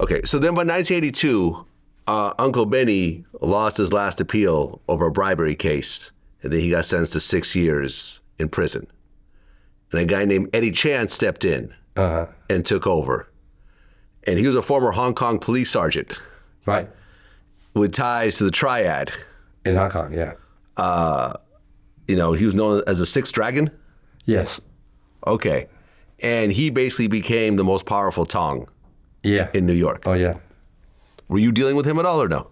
Okay, so then by 1982, Uncle Benny lost his last appeal over a bribery case, and then he got sentenced to 6 years in prison. And a guy named Eddie Chan stepped in and took over. And he was a former Hong Kong police sergeant. Right. With ties to the Triad. In Hong Kong, yeah. He was known as the Sixth Dragon? Yes. Okay. And he basically became the most powerful Tong in New York. Oh, yeah. Were you dealing with him at all or no?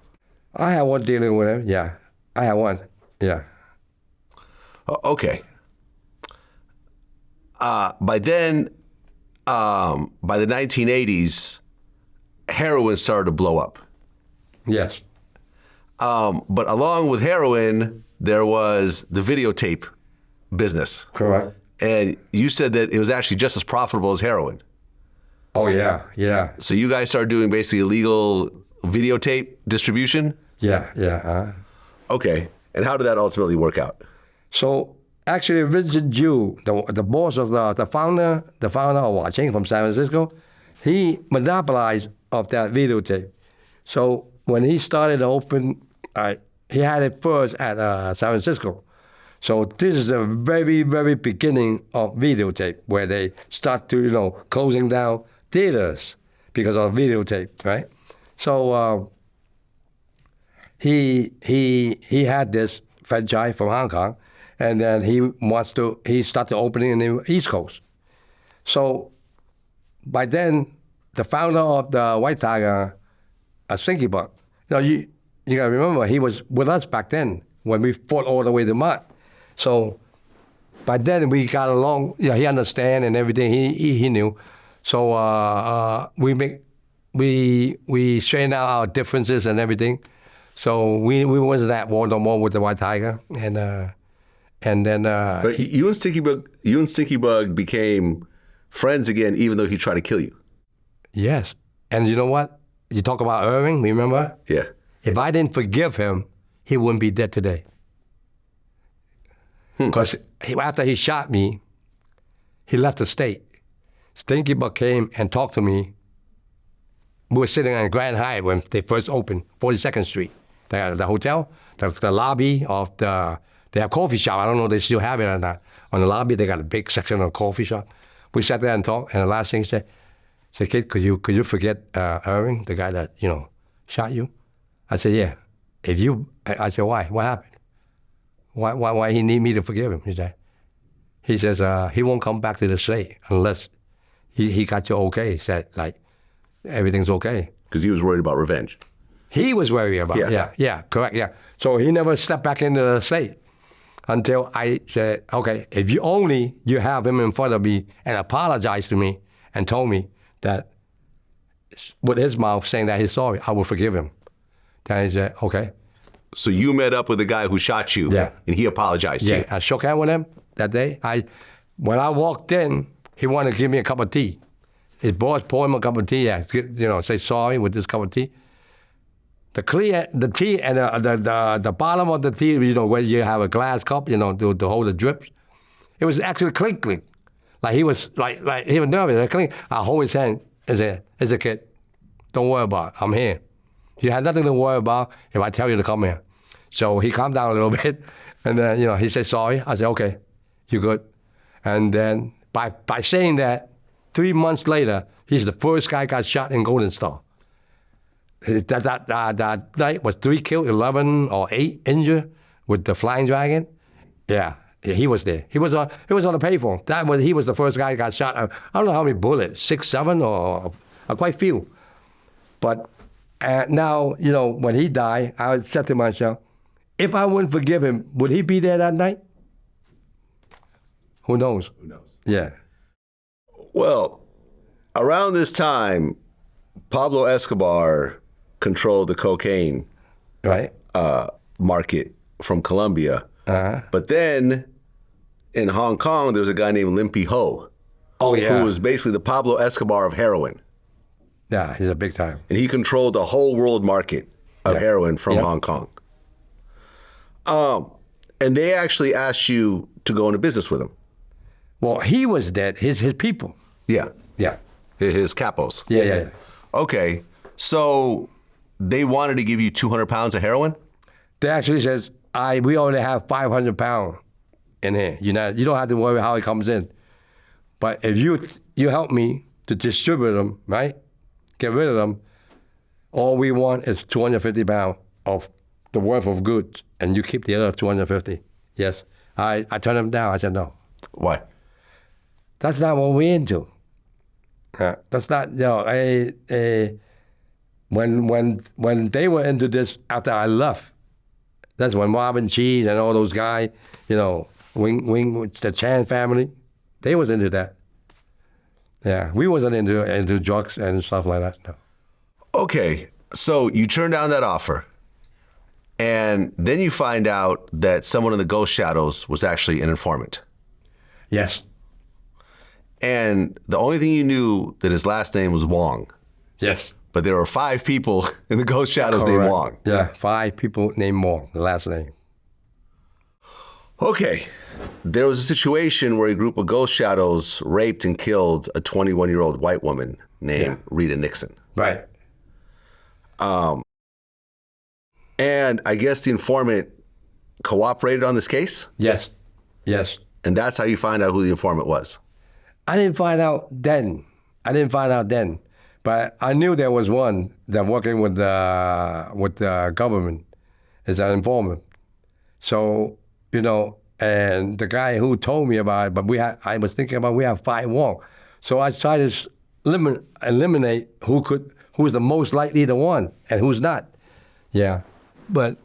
I had one dealing with him, yeah. I had one, yeah. Okay. By then, by the 1980s, heroin started to blow up. Yes. But along with heroin, there was the videotape business. Correct. And you said that it was actually just as profitable as heroin. Oh, yeah, yeah. So you guys started doing basically illegal videotape distribution? Yeah. Okay. And how did that ultimately work out? So actually, Vincent Jew, the boss of the founder of Watching from San Francisco, he monopolized of that videotape. So when he started to open, he had it first at San Francisco. So this is the very, very beginning of videotape where they start to, closing down theaters because of videotape, right? So he had this franchise from Hong Kong, and then he started opening in the East Coast. So by then, the founder of the White Tiger, Stinky Bug, you got to remember, he was with us back then when we fought all the way to Mott. So by then we got along. He understand and everything. He knew. So we straightened out our differences and everything. So we wasn't at war no more with the White Tiger, and then. But you and Stinky Bug became friends again, even though he tried to kill you. Yes, and you know what? You talk about Irving. Remember? Yeah. If I didn't forgive him, he wouldn't be dead today. Because after he shot me, he left the state. Stinky Bug came and talked to me. We were sitting on Grand Hyatt when they first opened, 42nd Street, the hotel, the lobby of they have coffee shop. I don't know if they still have it or not. On the lobby, they got a big section of coffee shop. We sat there and talked, and the last thing he said, "Kid, could you forget Irving, the guy that, shot you?" I said, "Yeah." I said, "Why? What happened? Why he need me to forgive him?" He says, he won't come back to the state unless he got you okay. He said, everything's okay. Because he was worried about revenge. He was worried about it. Yeah, correct, yeah. So he never stepped back into the state until I said, okay, if you have him in front of me and apologized to me and told me that with his mouth saying that he's sorry, I will forgive him. Then he said, okay. So you met up with the guy who shot you, and he apologized to you. Yeah, I shook hands with him that day. When I walked in, he wanted to give me a cup of tea. His boss poured him a cup of tea, say sorry with this cup of tea. The tea and the bottom of the tea, where you have a glass cup, to hold the drips, it was actually clinking. Like he was he was nervous. I hold his hand and say, "It's a kid. Don't worry about it. I'm here. You have nothing to worry about if I tell you to come here." So he calmed down a little bit, and then he said sorry. I said, "Okay, you good?" And then by saying that, 3 months later, he's the first guy got shot in Golden Star. That night was 3 killed, 11 or 8 injured with the Flying Dragon. Yeah, he was there. He was on the payphone. He was the first guy who got shot. I don't know how many bullets, 6, 7, or quite few. But now, when he died, I said to myself, if I wouldn't forgive him, would he be there that night? Who knows? Who knows? Yeah. Well, around this time, Pablo Escobar controlled the cocaine market from Colombia. But then in Hong Kong, there was a guy named Limpy Ho. Oh, yeah. Who was basically the Pablo Escobar of heroin. Yeah, he's a big time. And he controlled the whole world market of heroin from Hong Kong. And they actually asked you to go into business with him. Well, he was dead. His people. Yeah. Yeah. His capos. Yeah. Okay. So they wanted to give you 200 pounds of heroin? They actually says, we only have 500 pounds in here. You don't have to worry how it comes in. But if you help me to distribute them, right? Get rid of them, all we want is 250 pounds of the worth of goods, and you keep the other 250. Yes. I turned them down. I said no. Why? That's not what we're into. That's not, when they were into this after I left, that's when Marvin Cheese and all those guys, Wing, the Chan family, they was into that. Yeah, we wasn't into drugs and stuff like that. No. Okay, so you turn down that offer, and then you find out that someone in the Ghost Shadows was actually an informant. Yes. And the only thing you knew that his last name was Wong. Yes. But there were 5 people in the Ghost Shadows Correct. named Wong. Yeah, 5 people named Wong, the last name. Okay. There was a situation where a group of Ghost Shadows raped and killed a 21-year-old white woman named Rita Nixon. Right. And I guess the informant cooperated on this case? Yes. Yes. And that's how you find out who the informant was? I didn't find out then. But I knew there was one that working with the government as an informant. So, and the guy who told me about it, but I was thinking about we have 5 Wong. So I tried to eliminate who's the most likely the one and who's not. Yeah. But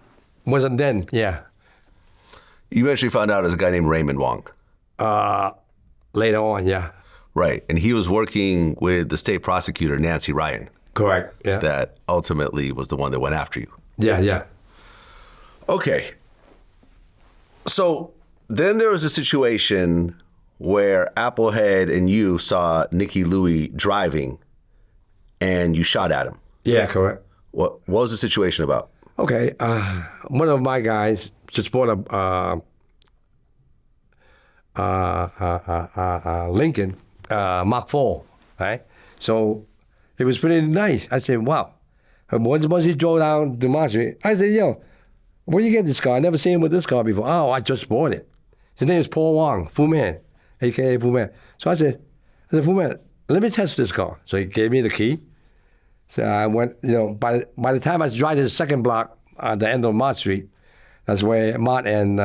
wasn't then, yeah. You eventually found out it was a guy named Raymond Wong. Later on, yeah. Right. And he was working with the state prosecutor, Nancy Ryan. Correct, yeah. That ultimately was the one that went after you. Yeah. Okay. So then there was a situation where Applehead and you saw Nikki Louie driving and you shot at him. Yeah, correct. What was the situation about? Okay, one of my guys just bought a Lincoln Mark IV, right? So it was pretty nice. I said, wow. Once he drove down to my street, I said, yo, where you get this car? I never seen him with this car before. Oh, I just bought it. His name is Paul Wong, Fu Man, a.k.a. Fu Man. So I said, Fu Man, let me test this car. So he gave me the key. So I went, by the time I was driving the second block at the end of Mott Street, that's where Mott and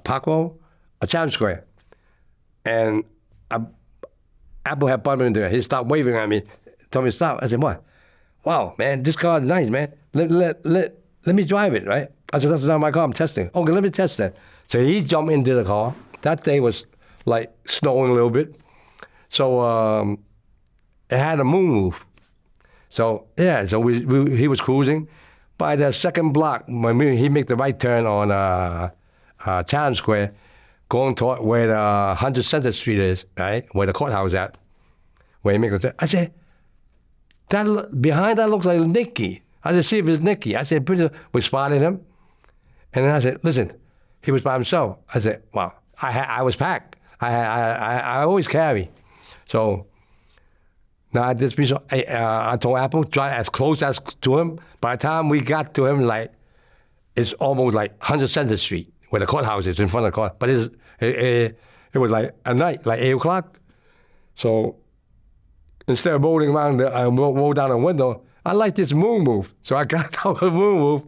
Paco, a Cham Square. And Apple had bumped into it. He stopped waving at me, told me to stop. I said, what? Wow, man, this car is nice, man. Let me drive it, right? I said, that's not my car, I'm testing. Okay, let me test that. So he jumped into the car. That day was like snowing a little bit. So it had a moon roof. So, yeah, so he was cruising. By the second block, when he made the right turn on Town Square, going toward where the 100 Center Street is, right, where the courthouse at, where he made the turn. I said, behind that looks like Nikki. I said, see if it's Nikki. I said, we spotted him. And then I said, listen, he was by himself. I said, wow, I was packed. I always carry. So, now, at this piece, I told Apple, try as close as to him. By the time we got to him, it's almost like 100 Center Street, where the courthouse is, in front of the court. But it was like at night, like 8 o'clock. So instead of rolling around, roll down the window, I like this moon move. So I got down the moon move,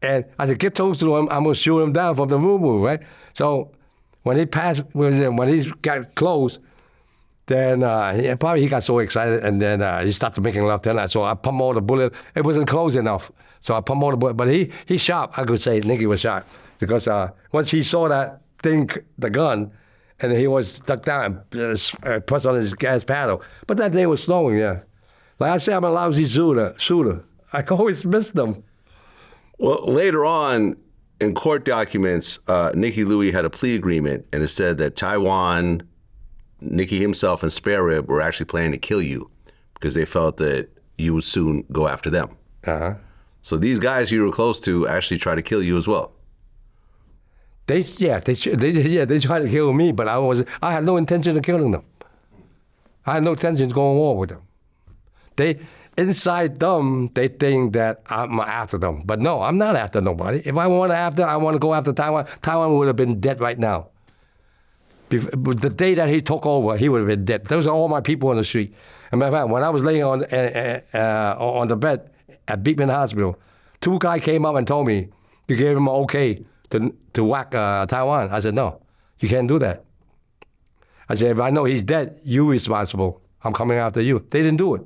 and I said, get close to him, I'm going to shoot him down from the moon move, right? So when he got close, then he got so excited, and then he started making left turn. So I pumped all the bullet. It wasn't close enough, so I pumped all the bullet. But he shot. I could say Nikki was shot because once he saw that thing, the gun, and he was stuck down and pressed on his gas pedal. But that day was snowing. Yeah, like I said, I'm a lousy shooter. I always miss them. Well, later on in court documents, Nikki Louie had a plea agreement, and it said that Taiwan, Nikki himself, and Spare Rib were actually planning to kill you because they felt that you would soon go after them. Uh-huh. So these guys you were close to actually tried to kill you as well. They tried to kill me, but I had no intention of killing them. I had no intention of going to war with them. Inside them, they think that I'm after them. But no, I'm not after nobody. If I want to go after Taiwan, Taiwan would have been dead right now. The day that he took over, he would have been dead. Those are all my people on the street. As a matter of fact, when I was laying on the bed at Beekman Hospital, 2 guys came up and told me, you gave him an okay to whack Taiwan. I said, no, you can't do that. I said, if I know he's dead, you're responsible. I'm coming after you. They didn't do it.